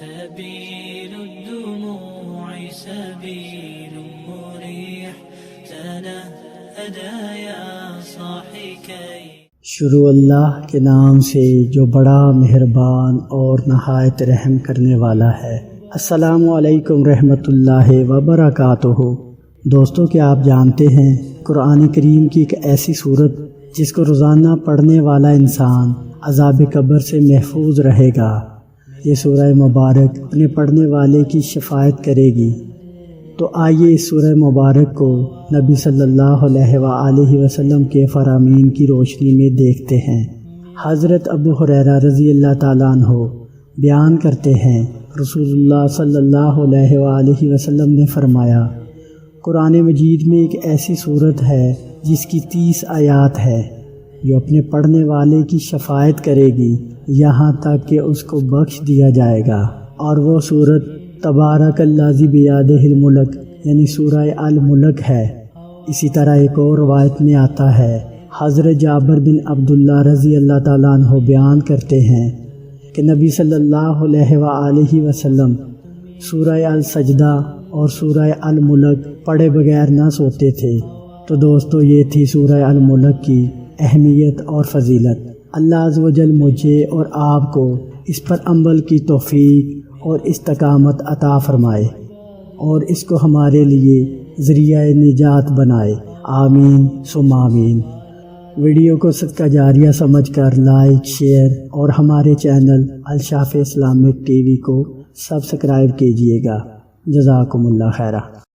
سبيل الدموع سبيل مريح تنهدى يا صاحي كي. شروع اللہ کے نام سے جو بڑا مہربان اور نہایت رحم کرنے والا ہے۔ السلام علیکم رحمۃ اللہ وبرکاتہ۔ دوستو، کیا آپ جانتے ہیں قرآن کریم کی ایک ایسی صورت جس کو روزانہ پڑھنے والا انسان عذاب قبر سے محفوظ رہے گا؟ یہ سورہ مبارک اپنے پڑھنے والے کی شفاعت کرے گی۔ تو آئیے اس سورہ مبارک کو نبی صلی اللہ علیہ وآلہ وسلم کے فرامین کی روشنی میں دیکھتے ہیں۔ حضرت ابو ہریرہ رضی اللہ تعالیٰ عنہ بیان کرتے ہیں، رسول اللہ صلی اللہ علیہ وآلہ وسلم نے فرمایا، قرآن مجید میں ایک ایسی صورت ہے جس کی 30 آیات ہے جو اپنے پڑھنے والے کی شفاعت کرے گی یہاں تک کہ اس کو بخش دیا جائے گا، اور وہ صورت تبارک الذی بیدہ الملک یعنی سورہ الملک ہے۔ اسی طرح ایک اور روایت میں آتا ہے، حضرت جابر بن عبداللہ رضی اللہ تعالیٰ عنہ بیان کرتے ہیں کہ نبی صلی اللہ علیہ وآلہ وسلم سورہ السجدہ اور سورہ الملک پڑھے بغیر نہ سوتے تھے۔ تو دوستو، یہ تھی سورہ الملک کی اہمیت اور فضیلت۔ اللہ عز و جل مجھے اور آپ کو اس پر عمل کی توفیق اور استقامت عطا فرمائے اور اس کو ہمارے لیے ذریعہ نجات بنائے، آمین ثم آمین۔ ویڈیو کو صدقہ جاریہ سمجھ کر لائک، شیئر اور ہمارے چینل الشافی اسلامک ٹی وی کو سبسکرائب کیجیے گا۔ جزاکم اللہ خیرہ۔